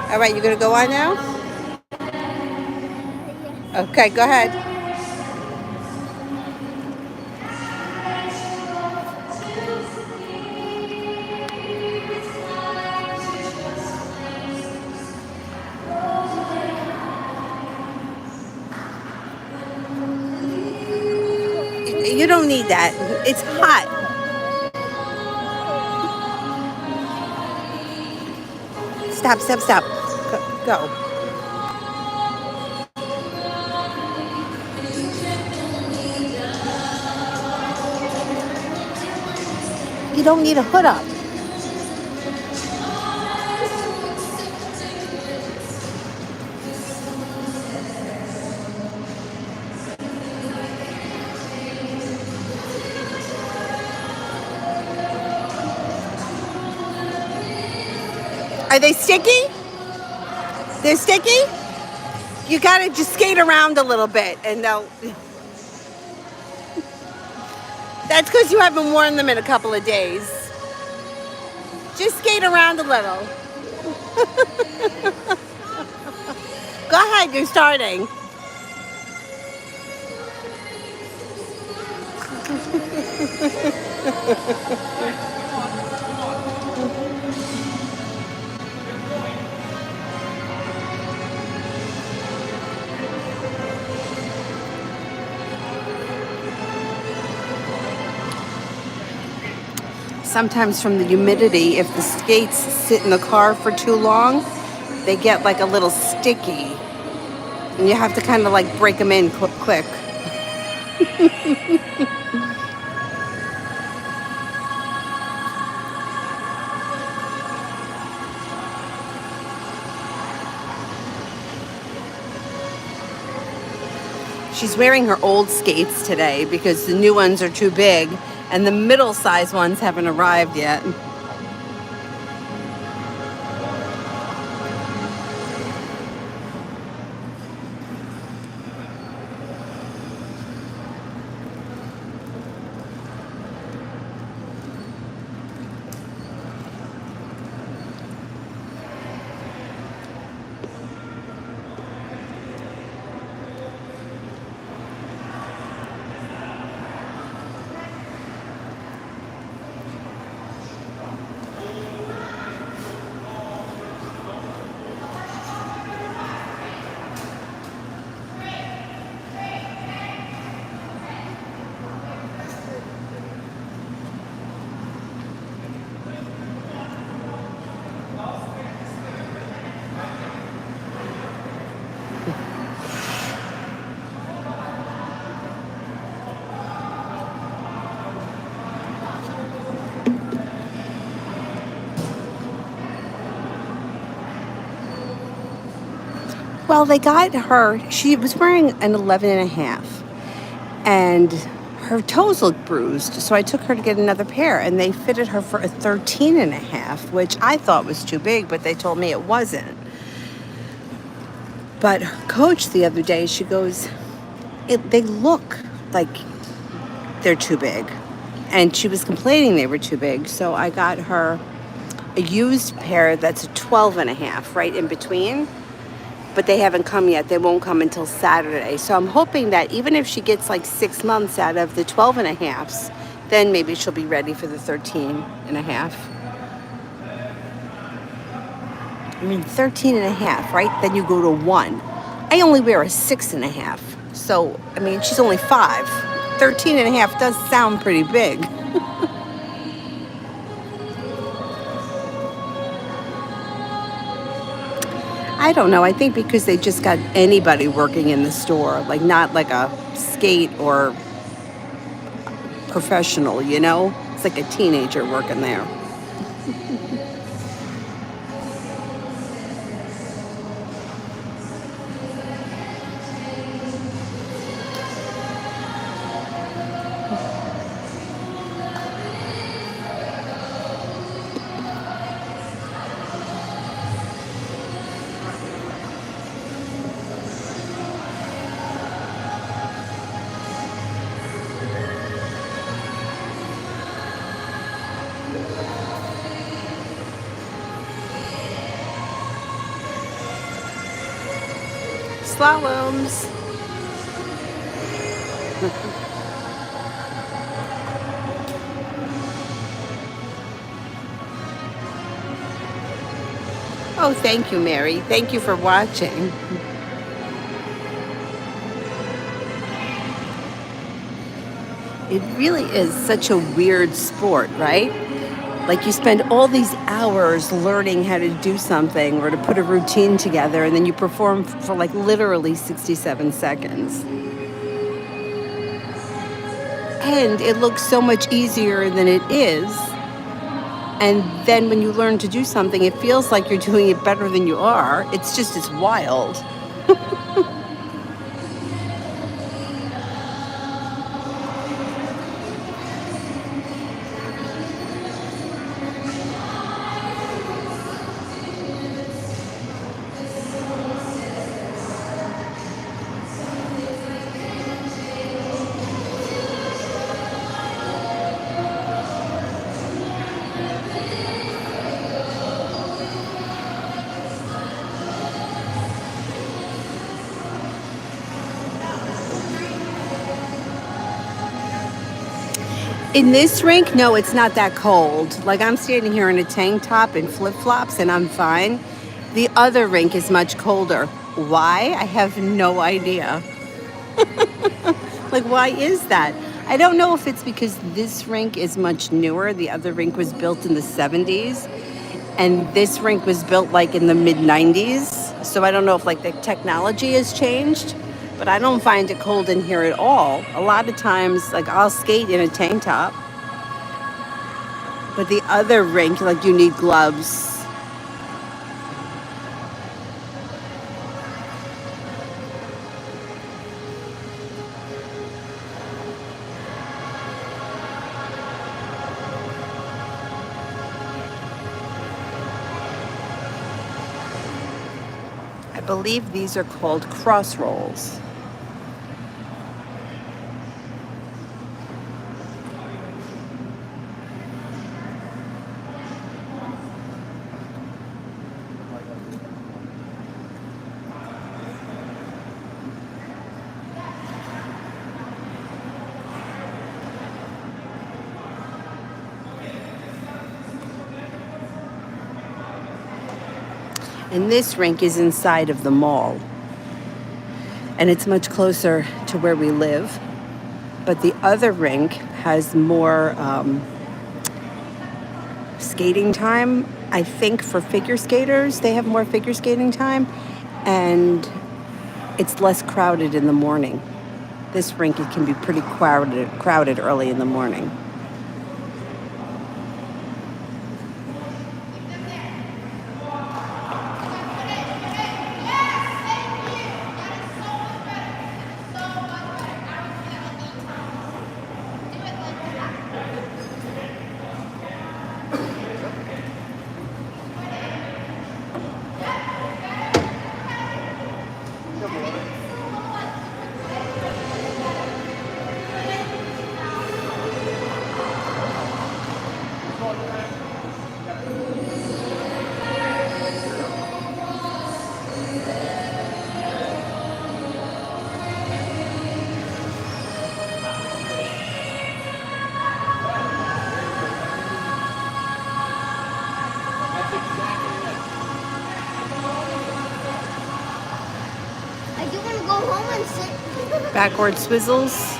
All right, you gonna go on now? Okay, go ahead. You don't need that. It's hot. Stop, stop, stop. Go. You don't need a hood up. Are they sticky? They're sticky? You gotta just skate around a little bit and they'll. That's because you haven't worn them in a couple of days. Just skate around a little. Go ahead, you're starting. Sometimes from the humidity, if the skates sit in the car for too long, they get like a little sticky. And you have to kind of like break them in quick. She's wearing her old skates today because the new ones are too big and the middle-sized ones haven't arrived yet. Well, they got her, she was wearing an 11 and a half, and her toes looked bruised. So I took her to get another pair, and they fitted her for a 13 and a half, which I thought was too big, but they told me it wasn't. But her coach the other day, she goes, they look like they're too big. And she was complaining they were too big. So I got her a used pair that's a 12 and a half, right in between. But they haven't come yet. They won't come until Saturday. So I'm hoping that even if she gets like 6 months out of the 12 and a halves, then maybe she'll be ready for the 13 and a half. I mean, 13 and a half, right? Then you go to 1. I only wear a 6 and a half. So, I mean, she's only 5. 13 and a half does sound pretty big. I don't know. I think because they just got anybody working in the store, like not like a skate or professional, you know? It's like a teenager working there. slaloms. Oh, thank you, Mary. Thank you for watching. It really is such a weird sport, right? Like you spend all these hours learning how to do something or to put a routine together, and then you perform for like literally 67 seconds. And it looks so much easier than it is. And then when you learn to do something, it feels like you're doing it better than you are. It's wild. In this rink, no, it's not that cold. Like I'm standing here in a tank top and flip-flops and I'm fine. The other rink is much colder. Why? I have no idea. Like, why is that? I don't know if it's because this rink is much newer. The other rink was built in the 70s, and this rink was built like in the mid 90s. So I don't know if like the technology has changed, but I don't find it cold in here at all. A lot of times, like I'll skate in a tank top, but the other rink, like you need gloves. I believe these are called cross rolls. And this rink is inside of the mall. And it's much closer to where we live. But the other rink has more skating time. I think for figure skaters, they have more figure skating time. And it's less crowded in the morning. This rink, it can be pretty crowded early in the morning. Backward swizzles.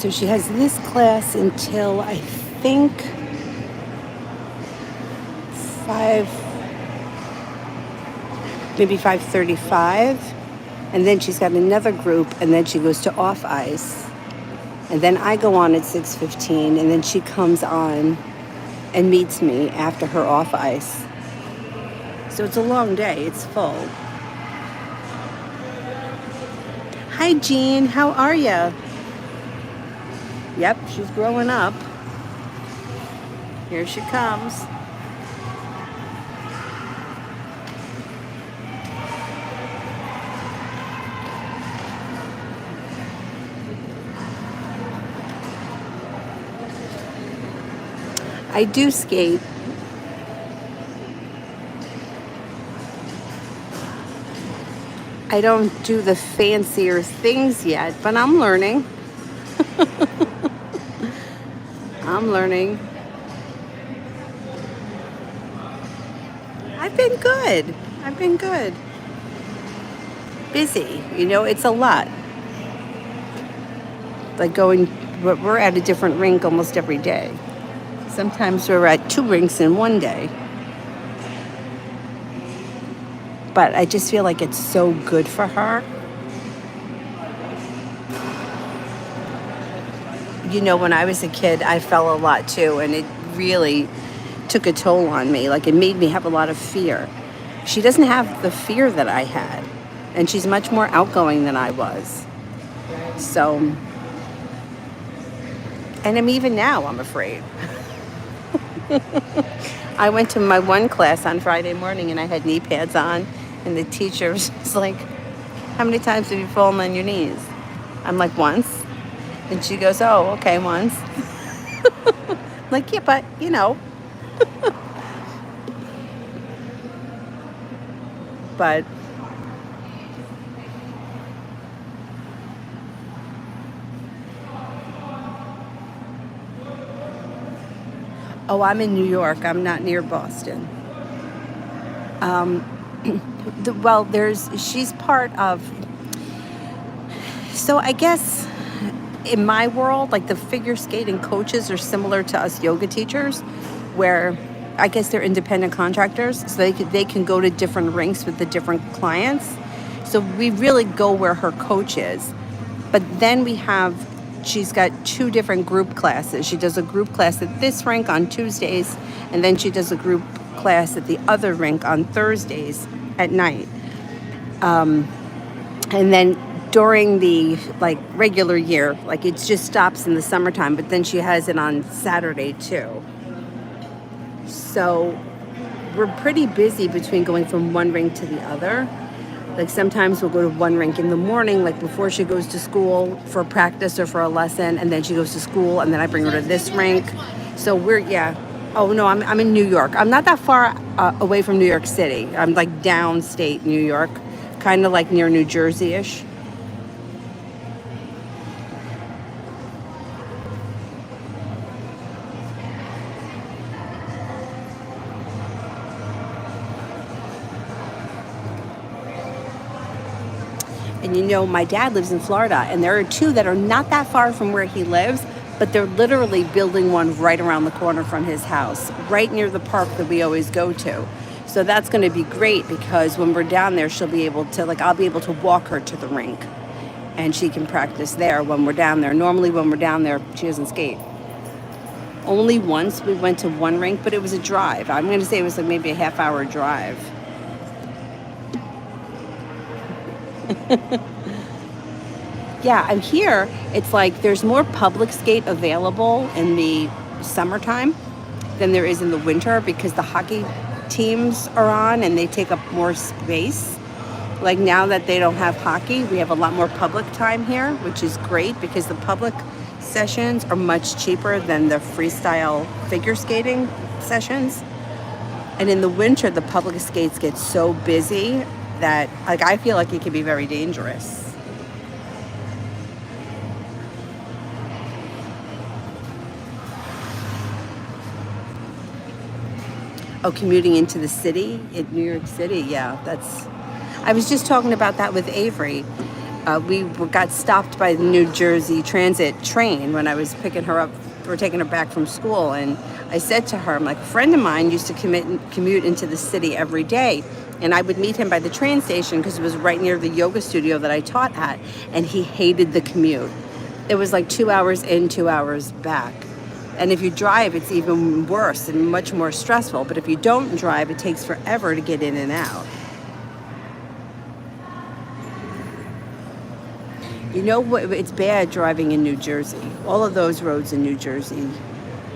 So she has this class until I think 5, maybe 5:35, and then she's got another group, and then she goes to off ice, and then I go on at 6:15, and then she comes on and meets me after her off ice. So it's a long day. It's full. Hi, Jean. How are you? Yep, she's growing up. Here she comes. I do skate. I don't do the fancier things yet, but I'm learning. I'm learning. I've been good. I've been good. Busy. It's a lot. Like we're at a different rink almost every day. Sometimes we're at 2 rinks in one day. But I just feel like it's so good for her. When I was a kid, I fell a lot too, and it really took a toll on me. Like, it made me have a lot of fear. She doesn't have the fear that I had, and she's much more outgoing than I was. So, and even now, I'm afraid. I went to my one class on Friday morning, and I had knee pads on, and the teacher was like, "How many times have you fallen on your knees?" I'm like, "Once." And she goes, "Oh, okay, once." I'm like, yeah, but, but oh, I'm in New York. I'm not near Boston. She's part of, so I guess in my world, like, the figure skating coaches are similar to us yoga teachers, where I guess they're independent contractors, so they can go to different rinks with the different clients. So we really go where her coach is. But then she's got 2 different group classes. She does a group class at this rink on Tuesdays, and then she does a group class at the other rink on Thursdays at night. And then during the regular year, it just stops in the summertime, but then she has it on Saturday too. So we're pretty busy between going from one rink to the other. Like, sometimes we'll go to one rink in the morning, like before she goes to school for practice or for a lesson, and then she goes to school, and then I bring her to this rink. So oh no, I'm in New York. I'm not that far away from New York City. I'm like downstate New York, kind of like near New Jersey-ish. And my dad lives in Florida, and there are 2 that are not that far from where he lives, but they're literally building one right around the corner from his house, right near the park that we always go to. So that's going to be great, because when we're down there, she'll be able to, I'll be able to walk her to the rink, and she can practice there when we're down there. Normally when we're down there, she doesn't skate. Only once we went to one rink, but it was a drive. I'm going to say it was maybe a half-hour drive. Yeah, I'm here. It's like there's more public skate available in the summertime than there is in the winter, because the hockey teams are on and they take up more space. Like, now that they don't have hockey, we have a lot more public time here, which is great, because the public sessions are much cheaper than the freestyle figure skating sessions. And in the winter, the public skates get so busy that, I feel like it can be very dangerous. Oh, commuting into the city in New York City. Yeah, I was just talking about that with Avery. got stopped by the New Jersey Transit train when I was picking her up or taking her back from school. And I said to her, I'm like, a friend of mine used to commute into the city every day. And I would meet him by the train station because it was right near the yoga studio that I taught at. And he hated the commute. It was like 2 hours in, 2 hours back. And if you drive, it's even worse and much more stressful. But if you don't drive, it takes forever to get in and out. You know what? It's bad driving in New Jersey. All of those roads in New Jersey,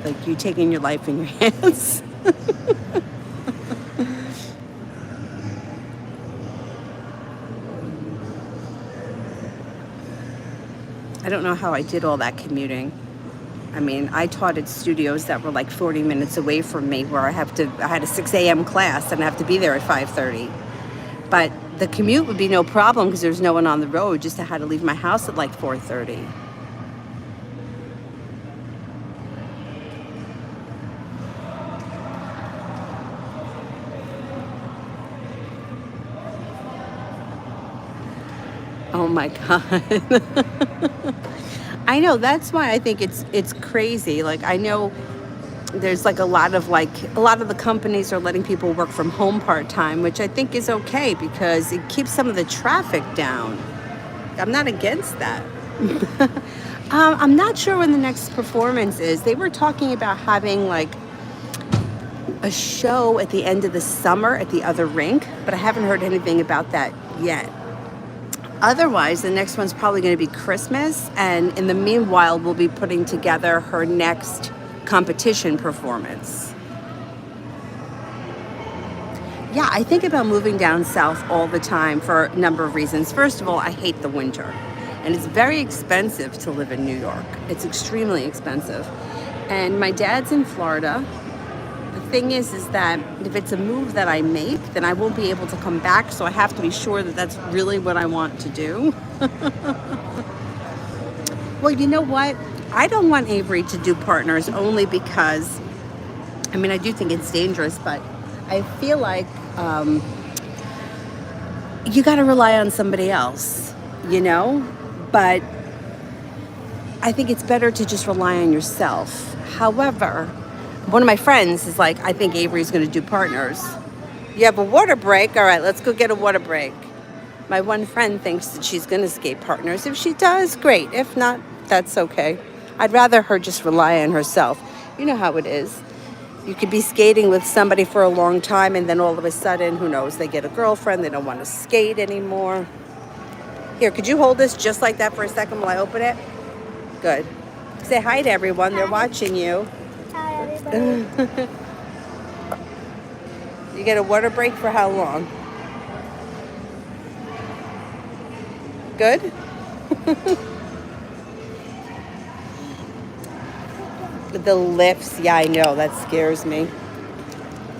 like you taking your life in your hands. I don't know how I did all that commuting. I mean, I taught at studios that were like 40 minutes away from me where I had a 6 a.m. class and I have to be there at 5:30. But the commute would be no problem because there's no one on the road. Just I had to leave my house at like 4:30. Oh my God. I know, that's why I think it's crazy. Like I know there's like a lot of the companies are letting people work from home part-time, which I think is okay because it keeps some of the traffic down. I'm not against that. I'm not sure when the next performance is. They were talking about having like a show at the end of the summer at the other rink, but I haven't heard anything about that yet. Otherwise, the next one's probably going to be Christmas, and in the meanwhile, we'll be putting together her next competition performance. Yeah, I think about moving down south all the time for a number of reasons. First of all, I hate the winter, and it's very expensive to live in New York. It's extremely expensive. And my dad's in Florida. The thing is that if it's a move that I make, then I won't be able to come back, so I have to be sure that that's really what I want to do. Well, you know what? I don't want Avery to do partners only because, I mean, I do think it's dangerous, but I feel like you got to rely on somebody else, you know? But I think it's better to just rely on yourself. However, one of my friends is like, I think Avery's going to do partners. You have a water break? All right, let's go get a water break. My one friend thinks that she's going to skate partners. If she does, great. If not, that's okay. I'd rather her just rely on herself. You know how it is. You could be skating with somebody for a long time and then all of a sudden, who knows, they get a girlfriend, they don't want to skate anymore. Here, could you hold this just like that for a second while I open it? Good. Say hi to everyone. They're watching you. You get a water break for how long? Good? The lifts, yeah, I know, that scares me.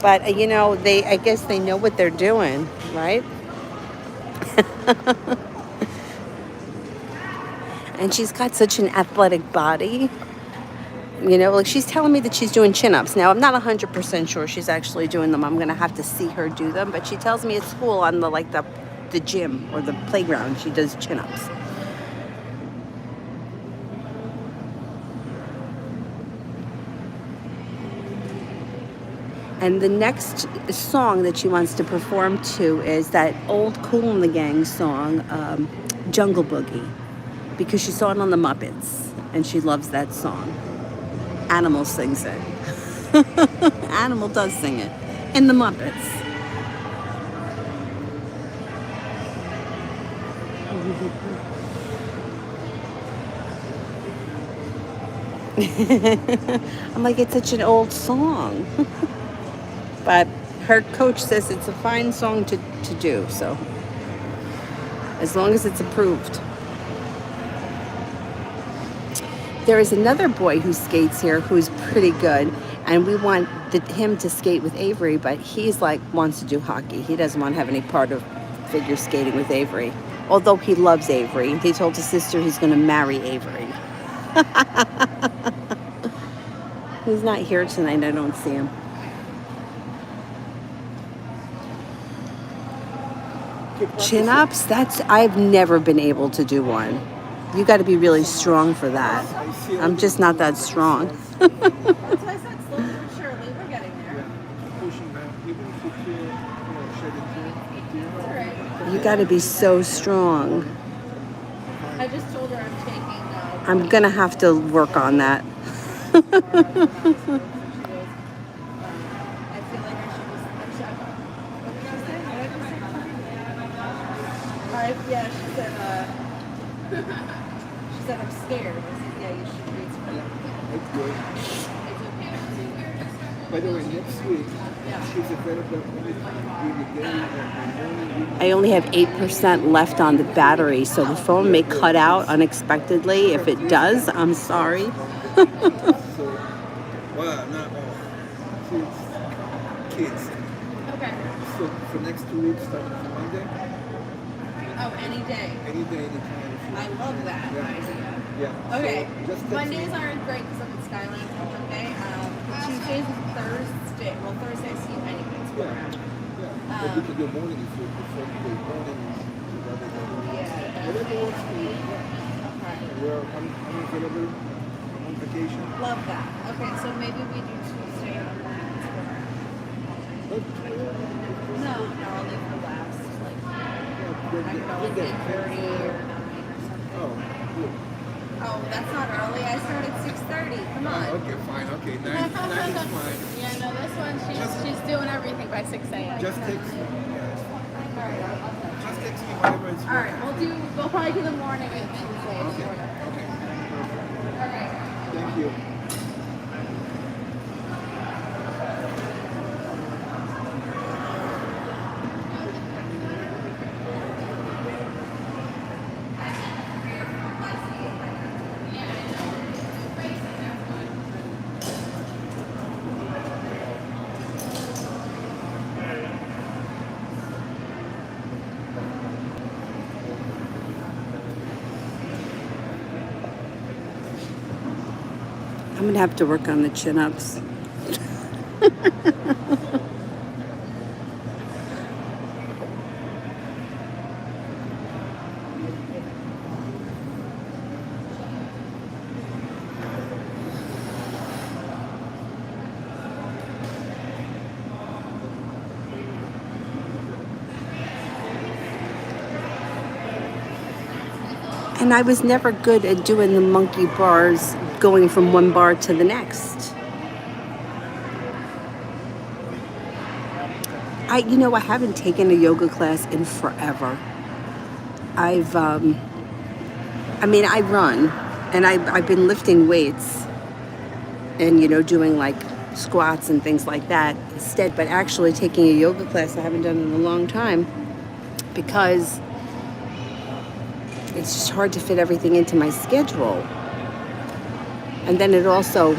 But you know, I guess they know what they're doing, right? And she's got such an athletic body. You know, like she's telling me that she's doing chin-ups. Now, I'm not 100% sure she's actually doing them. I'm going to have to see her do them. But she tells me at school on the gym or the playground, she does chin-ups. And the next song that she wants to perform to is that old Kool and the Gang song, Jungle Boogie, because she saw it on the Muppets, and she loves that song. Animal sings it. Animal does sing it. In the Muppets. I'm like, it's such an old song. But her coach says it's a fine song to do, so as long as it's approved. There is another boy who skates here who's pretty good, and we want him to skate with Avery, but he's like, wants to do hockey. He doesn't want to have any part of figure skating with Avery, although he loves Avery. He told his sister he's going to marry Avery. He's not here tonight. I don't see him. Chin-ups, I've never been able to do one. You got to be really strong for that. I'm just not that strong. That's why I said slowly but surely, we're getting there. You got to be so strong. I just told her I'm taking. I'm going to have to work on that. I feel like I should just. What did I say? Yeah, she said. She said I'm scared. I said, yeah, you should be scared. That's good. By the way, next week, she's available only during the day or morning. I only have 8% left on the battery, so the phone may cut out unexpectedly. If it does, I'm sorry. So, well, not all. Kids. Okay. So for next 2 weeks, starting from Monday? Oh, any day. Any day, any time. I love that idea. Yeah. Okay. So just Mondays aren't great because I'm in Skyline on Monday. Tuesdays and Thursday. Well, Thursday I see you anyways. Yeah. But you can do morning if you prefer to do morning. Whatever works for you. Okay. I'm available. I'm on vacation. Love that. Okay, so maybe we do Tuesday or No, I'll leave for last. Like, I can always 8:30 or 9 or something. Oh, good. Oh, that's not early. I start at 6:30. Come on. Okay, fine. Okay, 9 is fine. Yeah, no, this one, she's doing everything by 6 a.m. Just text me. Just text me whatever it's. All right, we'll probably do the morning and Tuesday. Okay. All right. Thank you. I'm going to have to work on the chin-ups. And I was never good at doing the monkey bars, going from one bar to the next. I haven't taken a yoga class in forever. I run, and I've been lifting weights and, doing like squats and things like that instead, but actually taking a yoga class I haven't done in a long time because it's just hard to fit everything into my schedule. And then it also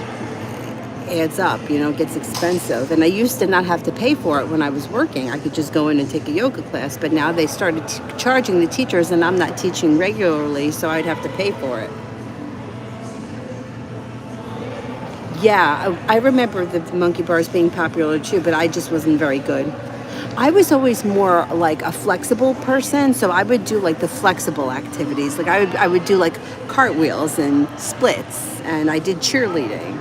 adds up, it gets expensive. And I used to not have to pay for it when I was working. I could just go in and take a yoga class, but now they started charging the teachers and I'm not teaching regularly, so I'd have to pay for it. Yeah, I remember the monkey bars being popular too, but I just wasn't very good. I was always more like a flexible person, so I would do like the flexible activities. Like I would do like cartwheels and splits, and I did cheerleading.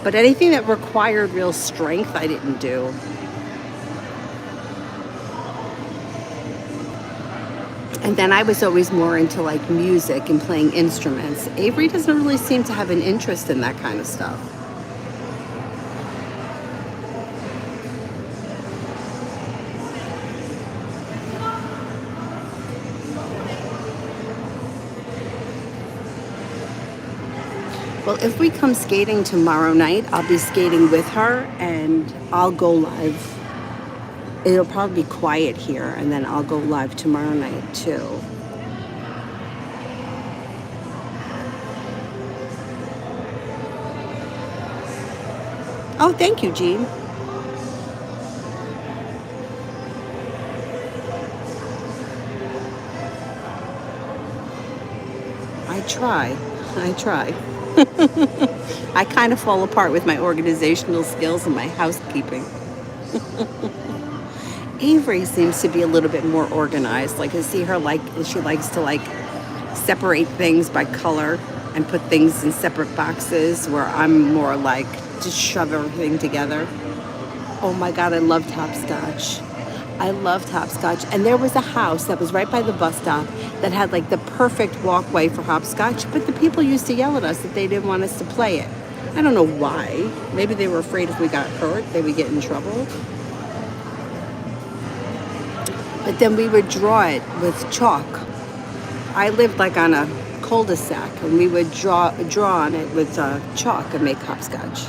But anything that required real strength, I didn't do. And then I was always more into like music and playing instruments. Avery doesn't really seem to have an interest in that kind of stuff. Well, if we come skating tomorrow night, I'll be skating with her and I'll go live. It'll probably be quiet here and then I'll go live tomorrow night too. Oh, thank you, Jean. I try. I kind of fall apart with my organizational skills and my housekeeping. Avery seems to be a little bit more organized. Like I see her like she likes to like separate things by color and put things in separate boxes, where I'm more like just shove everything together. Oh my God, I love hopscotch. I loved hopscotch. And there was a house that was right by the bus stop that had like the perfect walkway for hopscotch, but the people used to yell at us that they didn't want us to play it. I don't know why. Maybe they were afraid if we got hurt, they would get in trouble. But then we would draw it with chalk. I lived like on a cul-de-sac, and we would draw on it with chalk and make hopscotch.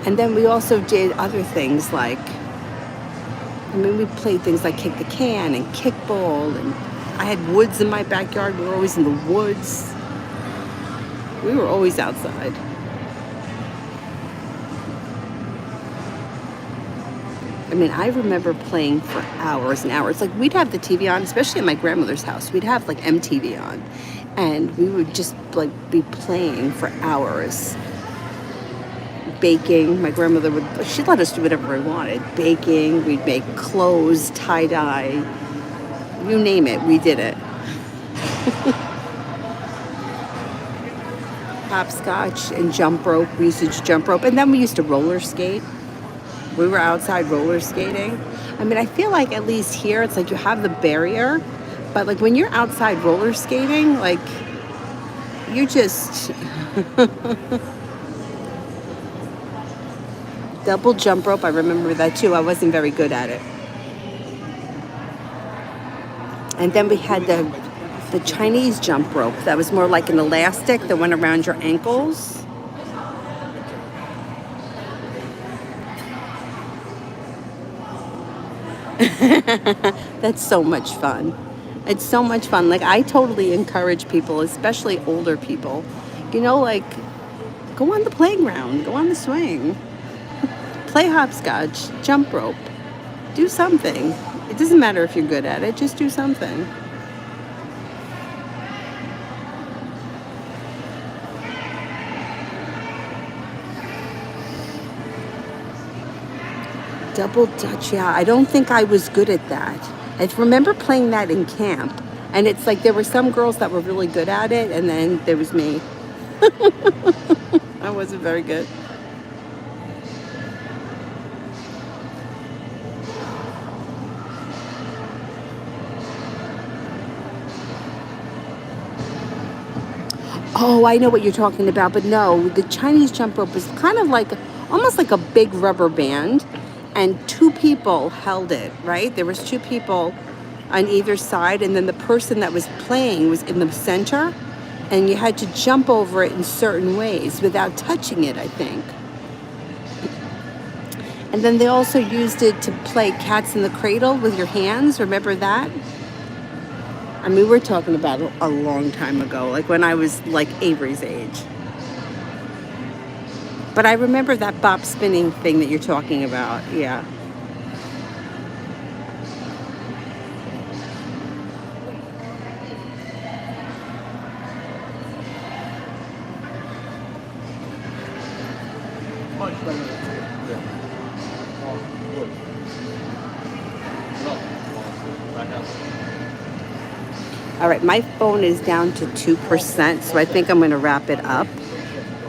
And then we also did other things like, we played things like kick the can and kickball, and I had woods in my backyard. We were always in the woods. We were always outside. I mean, I remember playing for hours and hours. Like, we'd have the TV on, especially at my grandmother's house. We'd have like MTV on, and we would just like be playing for hours. Baking. My grandmother she'd let us do whatever we wanted. Baking, we'd make clothes, tie-dye, you name it, we did it. Hopscotch and jump rope. We used to jump rope, and then we used to roller skate. We were outside roller skating. I mean, I feel like at least here, it's like you have the barrier, but like when you're outside roller skating, like you just double jump rope. I remember that too. I wasn't very good at it. And then we had the Chinese jump rope that was more like an elastic that went around your ankles. That's so much fun. It's so much fun. Like, I totally encourage people, especially older people, like, go on the playground, go on the swing, play hopscotch, jump rope, do something. It doesn't matter if you're good at it, just do something. Double Dutch, yeah. I don't think I was good at that. I remember playing that in camp, and it's like there were some girls that were really good at it, and then there was me. I wasn't very good. Oh, I know what you're talking about, but no, the Chinese jump rope was kind of like almost like a big rubber band, and two people held it, right? There was two people on either side, and then the person that was playing was in the center, and you had to jump over it in certain ways without touching it, I think. And then they also used it to play cats in the cradle with your hands. Remember that? I mean, we're talking about a long time ago, like when I was like Avery's age. But I remember that bop spinning thing that you're talking about. Yeah. Much better than yeah. Good. All right, my phone is down to 2%, so I think I'm going to wrap it up.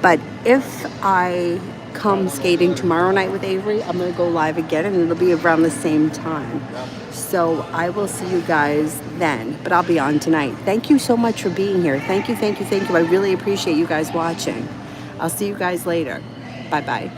But if I come skating tomorrow night with Avery, I'm going to go live again, and it'll be around the same time. So I will see you guys then, but I'll be on tonight. Thank you so much for being here. Thank you, thank you, thank you. I really appreciate you guys watching. I'll see you guys later. Bye-bye.